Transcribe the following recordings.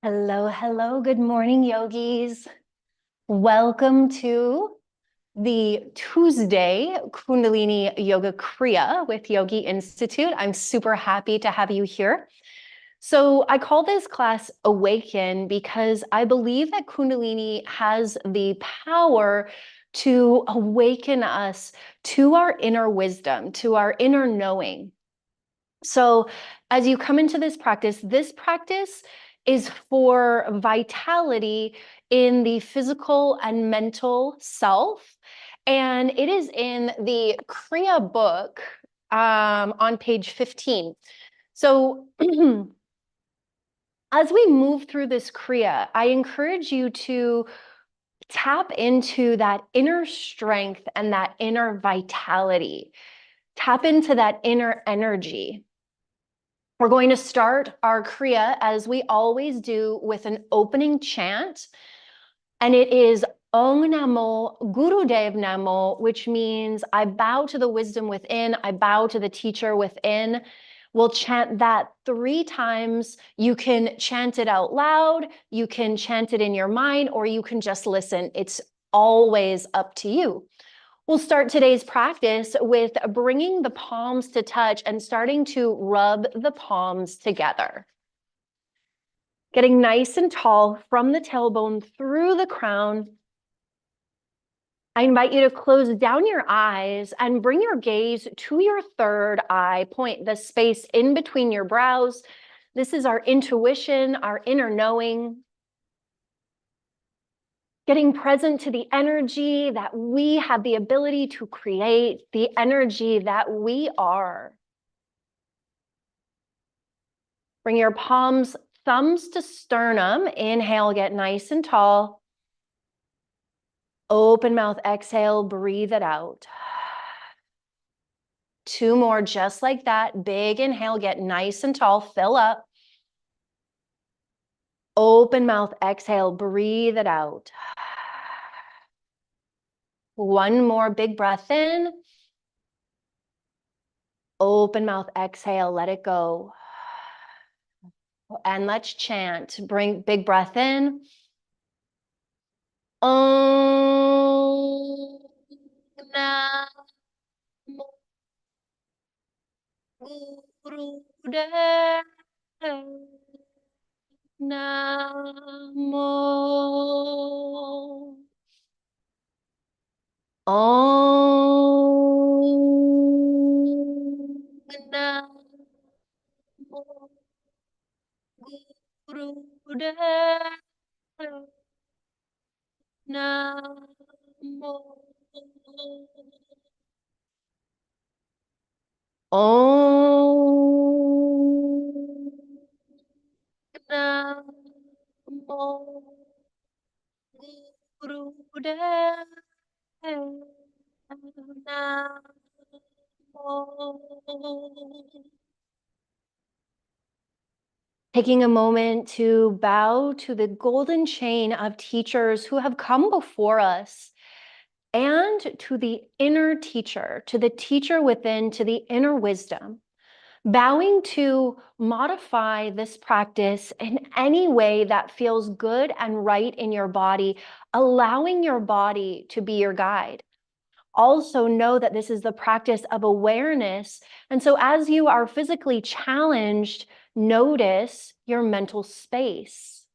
Hello, hello. Good morning, yogis. Welcome to the Tuesday Kundalini Yoga Kriya with Yogi Institute. I'm super happy to have you here. So I call this class Awaken because I believe that Kundalini has the power to awaken us to our inner wisdom, to our inner knowing. So as you come into this practice is for vitality in the physical and mental self. And it is in the Kriya book on page 15. So as we move through this Kriya, I encourage you to tap into that inner strength and that inner vitality. Tap into that inner energy. We're going to start our Kriya, as we always do, with an opening chant. And it is Om Namo Gurudev Namo, which means I bow to the wisdom within, I bow to the teacher within. We'll chant that 3 times. You can chant it out loud, you can chant it in your mind, or you can just listen. It's always up to you. We'll start today's practice with bringing the palms to touch and starting to rub the palms together. Getting nice and tall from the tailbone through the crown. I invite you to close down your eyes and bring your gaze to your third eye point, the space in between your brows. This is our intuition, our inner knowing. Getting present to the energy that we have the ability to create, the energy that we are. Bring your palms, thumbs to sternum. Inhale, get nice and tall. Open mouth, exhale, breathe it out. 2 more just like that. Big inhale, get nice and tall, fill up. Open mouth, exhale, breathe it out. 1 more big breath in. Open mouth, exhale, let it go. And let's chant. Bring big breath in. Om Namo Gurudev Namo. Om Namo Gurudev Namo. Om Namo Gurudev Namo. Taking a moment to bow to the golden chain of teachers who have come before us, and to the inner teacher, to the teacher within, to the inner wisdom. Bowing to modify this practice in any way that feels good and right in your body, allowing your body to be your guide. Also know that this is the practice of awareness. And so as you are physically challenged, notice your mental space.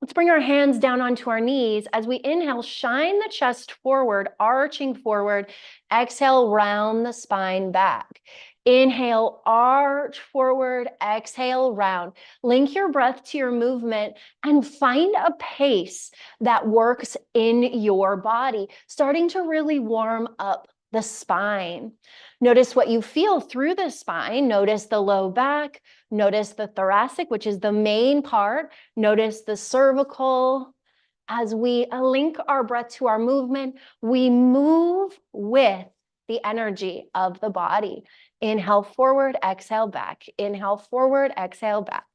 Let's bring our hands down onto our knees. As we inhale, shine the chest forward, arching forward. Exhale, round the spine back. Inhale, arch forward. Exhale, round. Link your breath to your movement and find a pace that works in your body, starting to really warm up the spine. Notice what you feel through the spine. Notice the low back. Notice the thoracic, which is the main part. Notice the cervical. As we link our breath to our movement, we move with the energy of the body. Inhale forward, exhale back. Inhale forward, exhale back.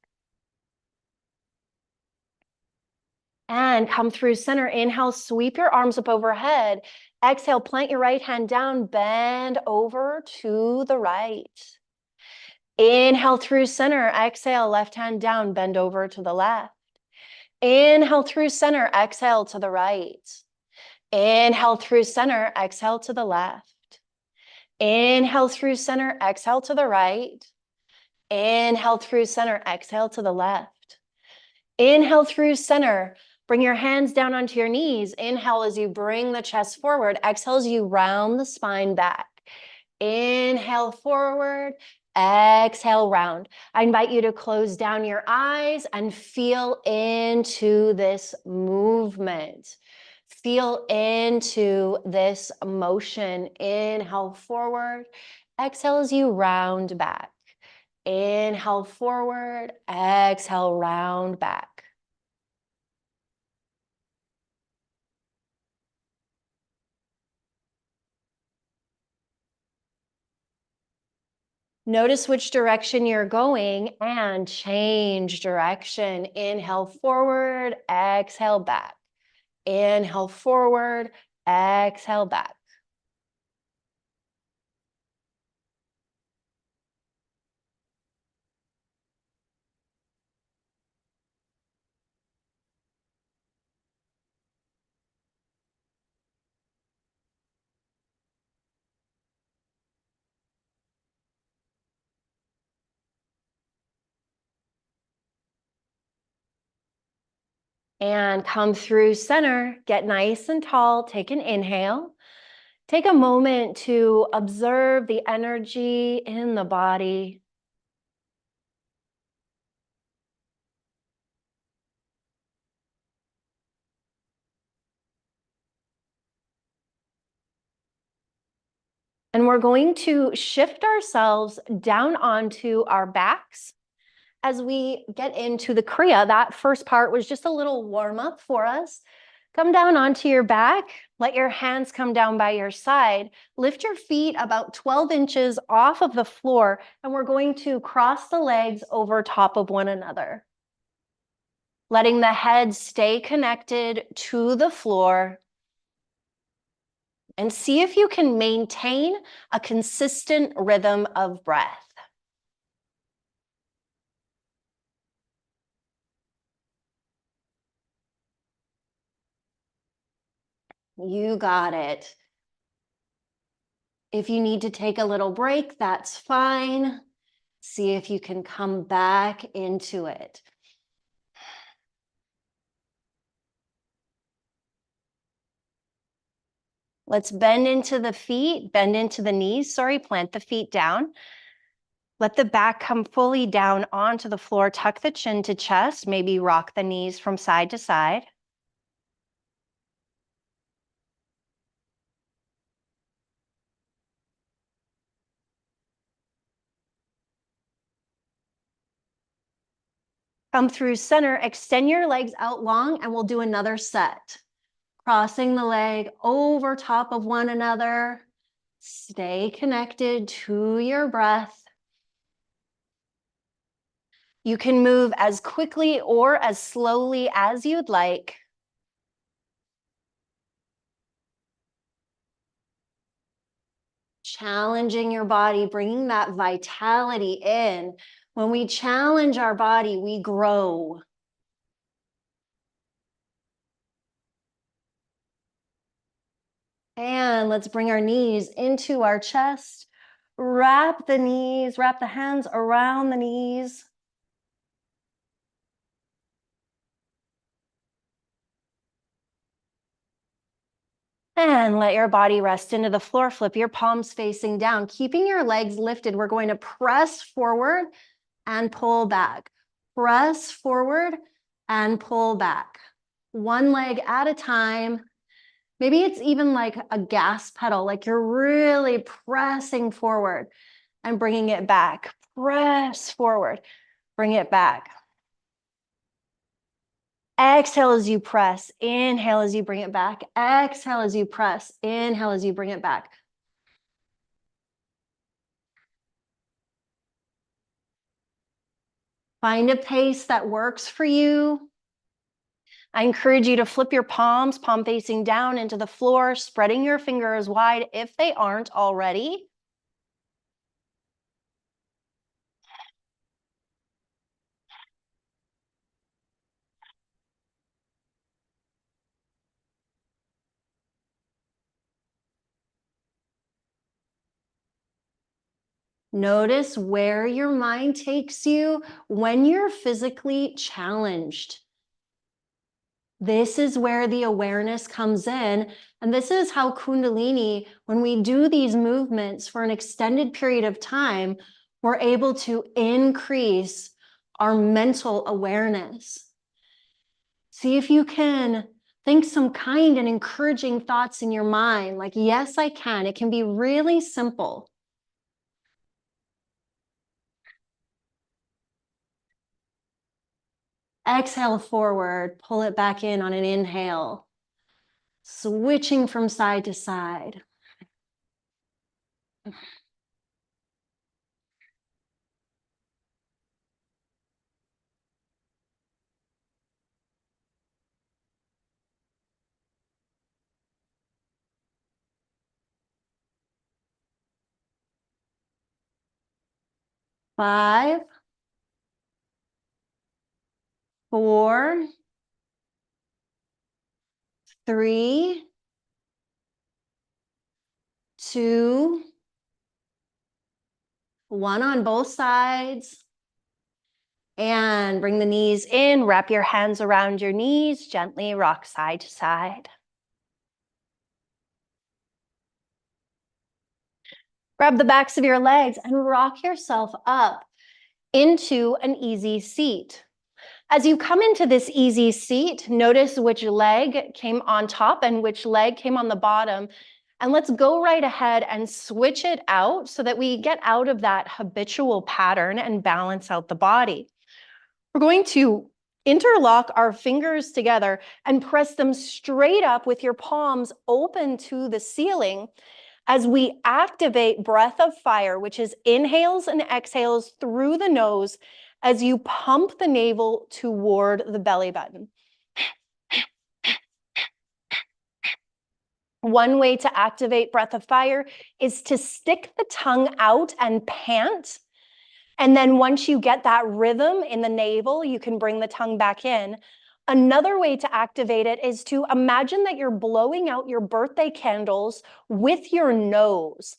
And come through center. Inhale, sweep your arms up overhead. Exhale, plant your right hand down, bend over to the right. Inhale through center, exhale, left hand down, bend over to the left. Inhale through center, exhale to the right. Inhale through center, exhale to the left. Inhale through center, exhale to the right. Inhale through center, exhale to the left. Inhale through center, bring your hands down onto your knees. Inhale as you bring the chest forward. Exhale as you round the spine back. Inhale forward, exhale round. I invite you to close down your eyes and feel into this movement. Feel into this motion. Inhale forward, exhale as you round back. Inhale forward, exhale, round back. Notice which direction you're going and change direction. Inhale forward, exhale back. Inhale forward, exhale back. And come through center, get nice and tall, take an inhale. Take a moment to observe the energy in the body. And we're going to shift ourselves down onto our backs as we get into the Kriya. That first part was just a little warm up for us. Come down onto your back. Let your hands come down by your side. Lift your feet about 12 inches off of the floor, and we're going to cross the legs over top of one another. Letting the head stay connected to the floor. And see if you can maintain a consistent rhythm of breath. You got it. If you need to take a little break, that's fine. See if you can come back into it. Let's bend into the feet, bend into the knees. Sorry, plant the feet down. Let the back come fully down onto the floor. Tuck the chin to chest. Maybe rock the knees from side to side. Come through center, extend your legs out long, and we'll do another set. Crossing the leg over top of one another. Stay connected to your breath. You can move as quickly or as slowly as you'd like. Challenging your body, bringing that vitality in. When we challenge our body, we grow. And let's bring our knees into our chest. Wrap the knees, wrap the hands around the knees. And let your body rest into the floor. Flip your palms facing down, keeping your legs lifted. We're going to press forward and pull back. Press forward and pull back. One leg at a time. Maybe it's even like a gas pedal, like you're really pressing forward and bringing it back. Press forward, bring it back. Exhale as you press. Inhale as you bring it back. Exhale as you press. Inhale as you bring it back. Find a pace that works for you. I encourage you to flip your palms, palm facing down into the floor, spreading your fingers wide if they aren't already. Notice where your mind takes you when you're physically challenged. This is where the awareness comes in. And this is how Kundalini, when we do these movements for an extended period of time, we're able to increase our mental awareness. See if you can think some kind and encouraging thoughts in your mind, like, yes, I can. It can be really simple. Exhale forward, pull it back in on an inhale, switching from side to side. Five, 4, 3, 2, 1 on both sides. And bring the knees in, wrap your hands around your knees, gently rock side to side. Grab the backs of your legs and rock yourself up into an easy seat. As you come into this easy seat, notice which leg came on top and which leg came on the bottom. And let's go right ahead and switch it out so that we get out of that habitual pattern and balance out the body. We're going to interlock our fingers together and press them straight up with your palms open to the ceiling as we activate breath of fire, which is inhales and exhales through the nose as you pump the navel toward the belly button. One way to activate breath of fire is to stick the tongue out and pant. And then once you get that rhythm in the navel, you can bring the tongue back in. Another way to activate it is to imagine that you're blowing out your birthday candles with your nose.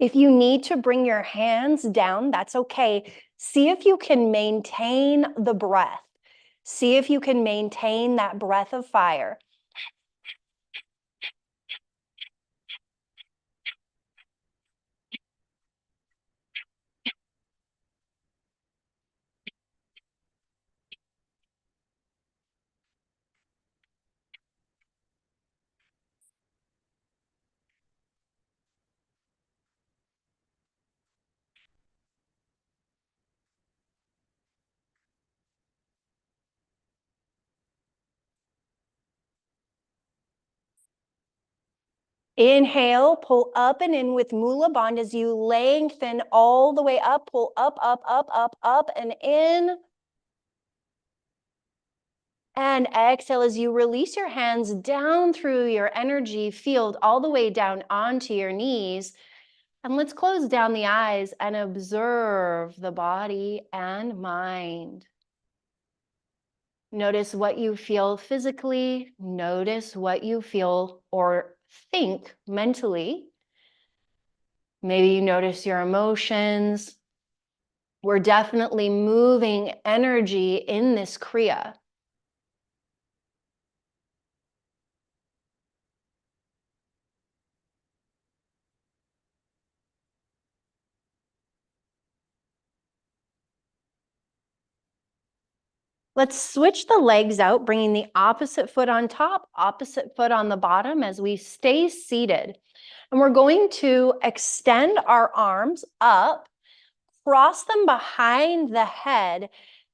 If you need to bring your hands down, that's okay. See if you can maintain the breath. See if you can maintain that breath of fire. Inhale, pull up and in with Mula Bandha as you lengthen all the way up, pull up, up, up, up, up, and in. And exhale as you release your hands down through your energy field, all the way down onto your knees. And let's close down the eyes and observe the body and mind. Notice what you feel physically. Notice what you feel or think mentally. Maybe you notice your emotions. We're definitely moving energy in this Kriya. Let's switch the legs out, bringing the opposite foot on top, opposite foot on the bottom as we stay seated. And we're going to extend our arms up, cross them behind the head,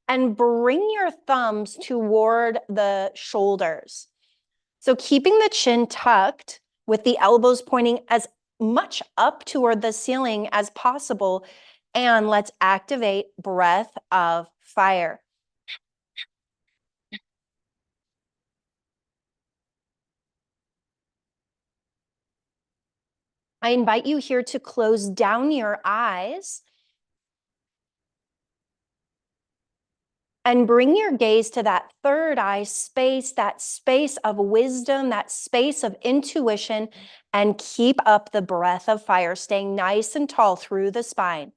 and bring your thumbs toward the shoulders. So keeping the chin tucked with the elbows pointing as much up toward the ceiling as possible. And let's activate breath of fire. I invite you here to close down your eyes and bring your gaze to that third eye space, that space of wisdom, that space of intuition, and keep up the breath of fire, staying nice and tall through the spine.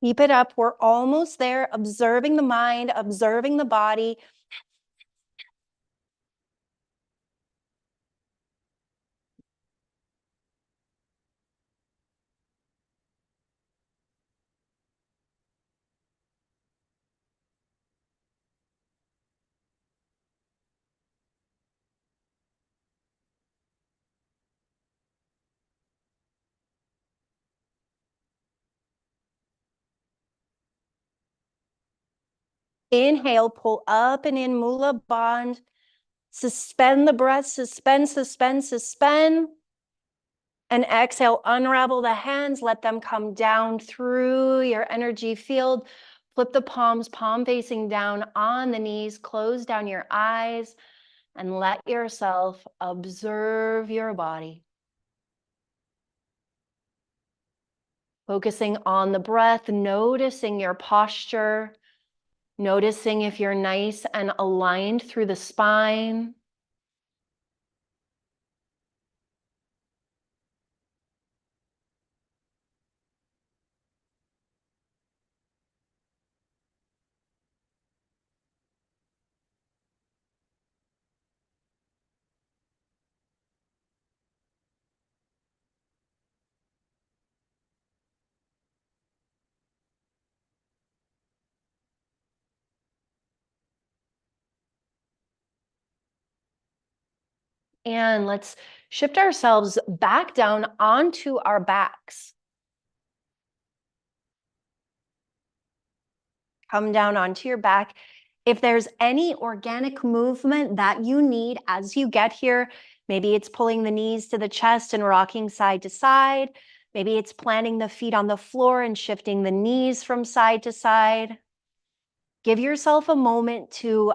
Keep it up. We're almost there, observing the mind, observing the body. Inhale, pull up and in, Mula Bandha. Suspend the breath, suspend, suspend, suspend. And exhale, unravel the hands, let them come down through your energy field. Flip the palms, palm facing down on the knees, close down your eyes, and let yourself observe your body. Focusing on the breath, noticing your posture, noticing if you're nice and aligned through the spine. And let's shift ourselves back down onto our backs. Come down onto your back. If there's any organic movement that you need as you get here, maybe it's pulling the knees to the chest and rocking side to side. Maybe it's planting the feet on the floor and shifting the knees from side to side. Give yourself a moment to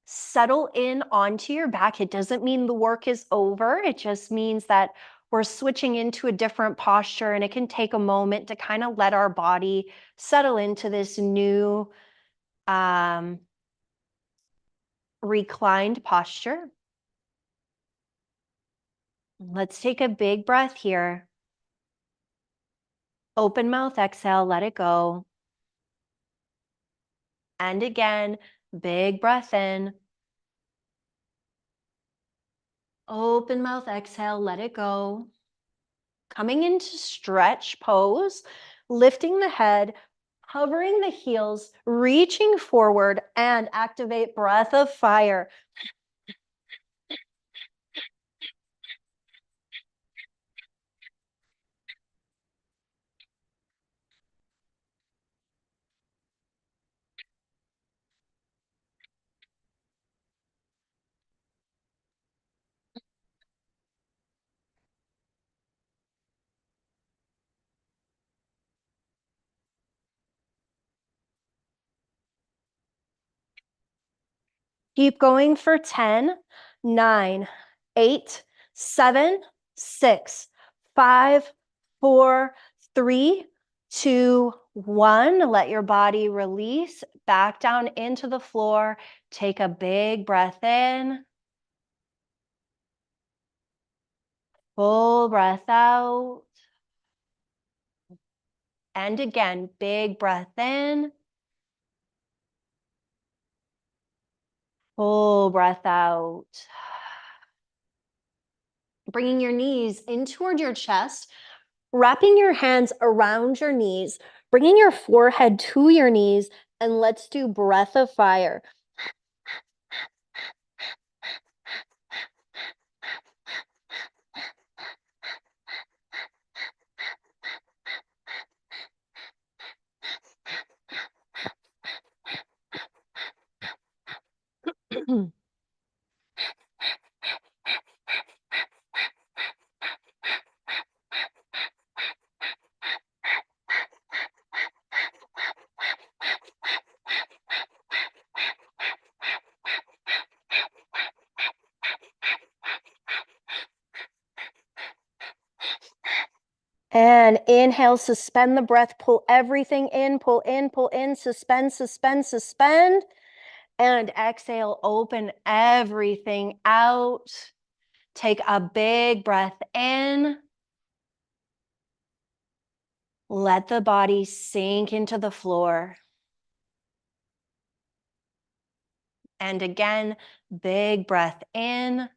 settle in onto your back. It doesn't mean the work is over. It just means that we're switching into a different posture, and it can take a moment to kind of let our body settle into this new reclined posture. Let's take a big breath here. Open mouth, exhale, let it go. And again, big breath in. Open mouth, exhale, let it go. Coming into stretch pose, lifting the head, hovering the heels, reaching forward, and activate breath of fire. Keep going for 10, 9, 8, 7, 6, 5, 4, 3, 2, 1. Let your body release back down into the floor. Take a big breath in. Full breath out. And again, big breath in. Full breath out. Bringing your knees in toward your chest, wrapping your hands around your knees, bringing your forehead to your knees, and let's do breath of fire. And inhale, suspend the breath, pull everything in, pull in, suspend, suspend, suspend. And exhale, open everything out. Take a big breath in. Let the body sink into the floor. And again, big breath in.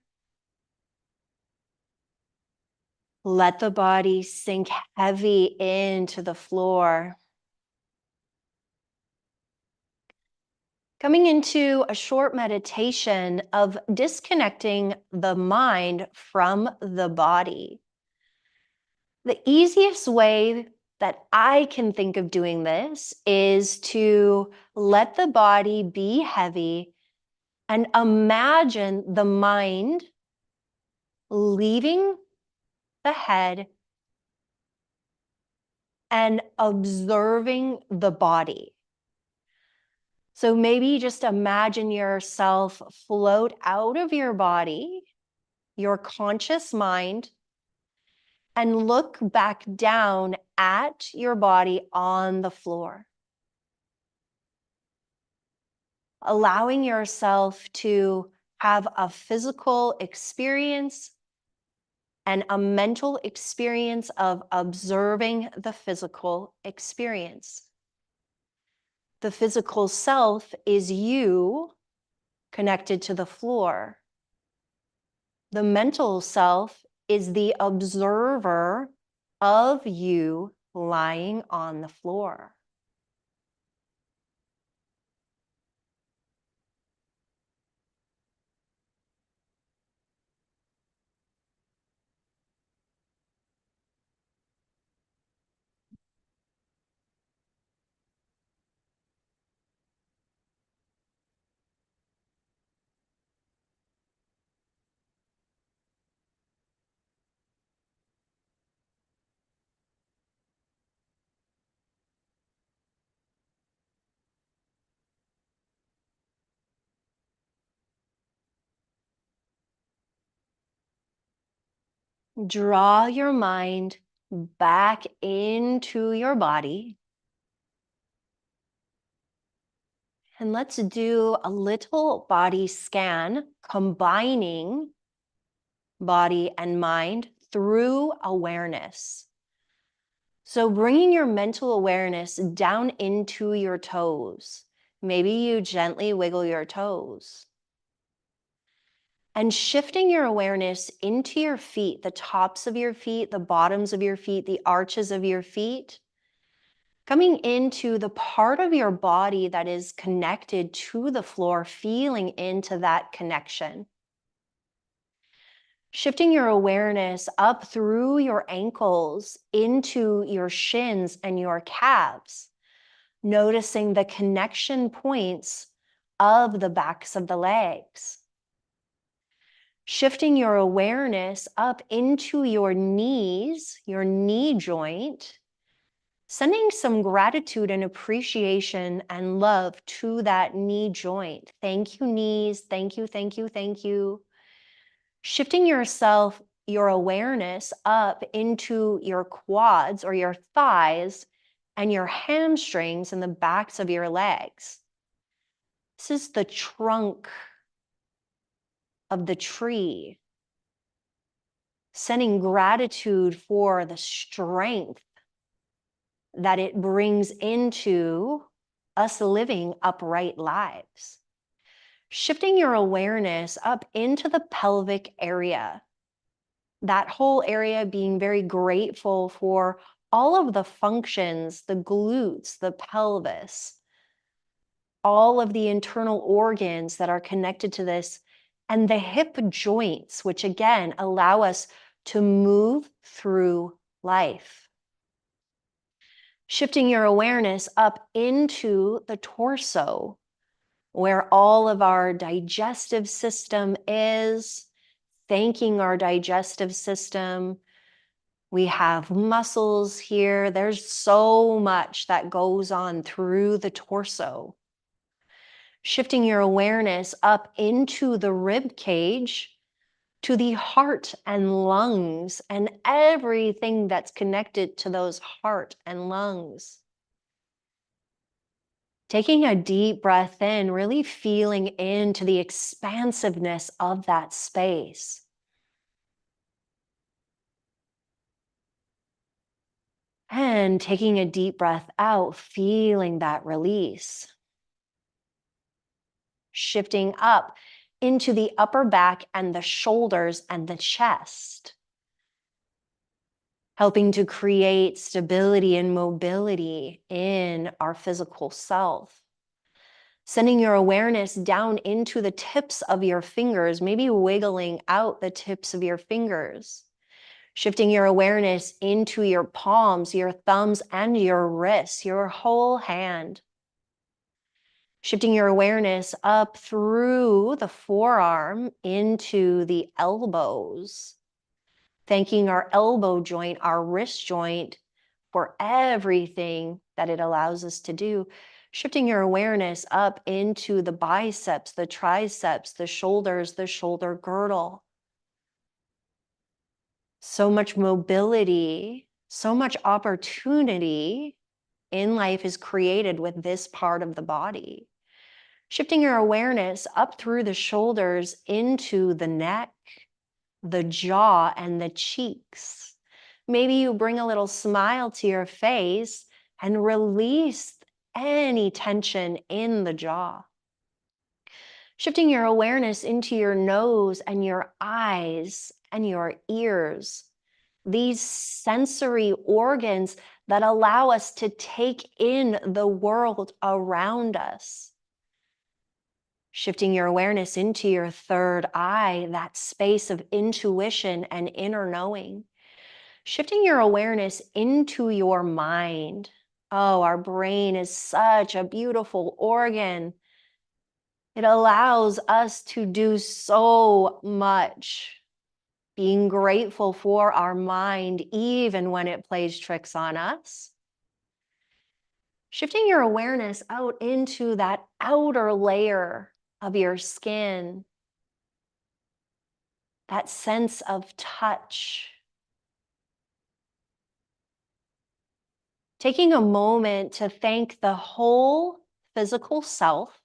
Let the body sink heavy into the floor. Coming into a short meditation of disconnecting the mind from the body. The easiest way that I can think of doing this is to let the body be heavy and imagine the mind leaving the head and observing the body. So maybe just imagine yourself float out of your body, your conscious mind, and look back down at your body on the floor. Allowing yourself to have a physical experience and a mental experience of observing the physical experience. The physical self is you connected to the floor. The mental self is the observer of you lying on the floor. Draw your mind back into your body. And let's do a little body scan, combining body and mind through awareness. So bringing your mental awareness down into your toes. Maybe you gently wiggle your toes. And shifting your awareness into your feet, the tops of your feet, the bottoms of your feet, the arches of your feet. Coming into the part of your body that is connected to the floor, feeling into that connection. Shifting your awareness up through your ankles, into your shins and your calves. Noticing the connection points of the backs of the legs. Shifting your awareness up into your knees, your knee joint, Sending some gratitude and appreciation and love to that knee joint. Thank you, knees. Thank you, thank you, thank you. Shifting your awareness up into your quads or your thighs and your hamstrings and the backs of your legs. This is the trunk of the tree. Sending gratitude for the strength that it brings into us living upright lives. Shifting your awareness up into the pelvic area. That whole area being very grateful for all of the functions, the glutes, the pelvis, all of the internal organs that are connected to this, and the hip joints, which again allow us to move through life. Shifting your awareness up into the torso, where all of our digestive system is, thanking our digestive system. We have muscles here. There's so much that goes on through the torso. Shifting your awareness up into the rib cage, to the heart and lungs and everything that's connected to those heart and lungs. Taking a deep breath in, really feeling into the expansiveness of that space. And taking a deep breath out, feeling that release. Shifting up into the upper back and the shoulders and the chest. Helping to create stability and mobility in our physical self. Sending your awareness down into the tips of your fingers, maybe wiggling out the tips of your fingers. Shifting your awareness into your palms, your thumbs, and your wrists, your whole hand. Shifting your awareness up through the forearm into the elbows. Thanking our elbow joint, our wrist joint, for everything that it allows us to do. Shifting your awareness up into the biceps, the triceps, the shoulders, the shoulder girdle. So much mobility, so much opportunity in life is created with this part of the body. Shifting your awareness up through the shoulders into the neck, the jaw, and the cheeks. Maybe you bring a little smile to your face and release any tension in the jaw. Shifting your awareness into your nose and your eyes and your ears. These sensory organs that allow us to take in the world around us. Shifting your awareness into your third eye, that space of intuition and inner knowing. Shifting your awareness into your mind. Oh, our brain is such a beautiful organ. It allows us to do so much. Being grateful for our mind, even when it plays tricks on us. Shifting your awareness out into that outer layer of your skin. That sense of touch. Taking a moment to thank the whole physical self,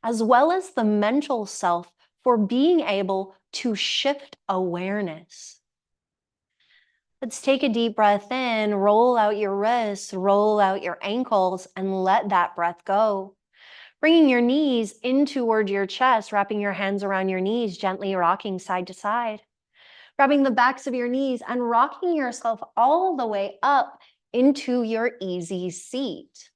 as well as the mental self, for being able to shift awareness. Let's take a deep breath in, roll out your wrists, roll out your ankles, and let that breath go. Bringing your knees in toward your chest, wrapping your hands around your knees, gently rocking side to side. Grabbing the backs of your knees and rocking yourself all the way up into your easy seat.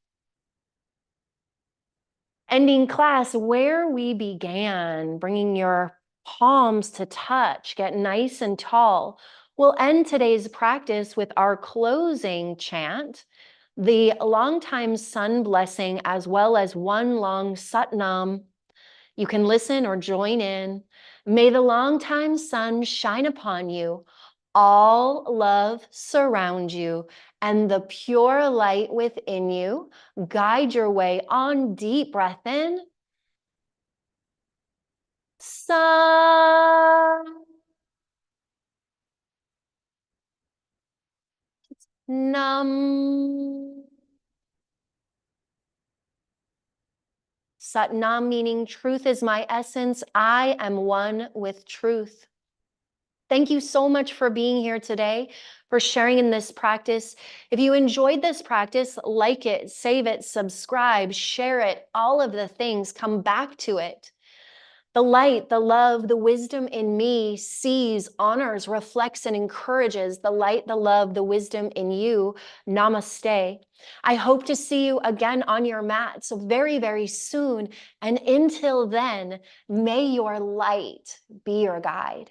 Ending class where we began, bringing your palms to touch, get nice and tall. We'll end today's practice with our closing chant, the long-time sun blessing, as well as one long Satnam. You can listen or join in. May the long-time sun shine upon you, all love surround you, and the pure light within you guide your way on. Deep breath in. Sat Nam. Sat Nam meaning truth is my essence. I am one with truth. Thank you so much for being here today, for sharing in this practice. If you enjoyed this practice, like it, save it, subscribe, share it, all of the things, come back to it. The light, the love, the wisdom in me sees, honors, reflects, and encourages the light, the love, the wisdom in you. Namaste. I hope to see you again on your mat so very, very soon. And until then, may your light be your guide.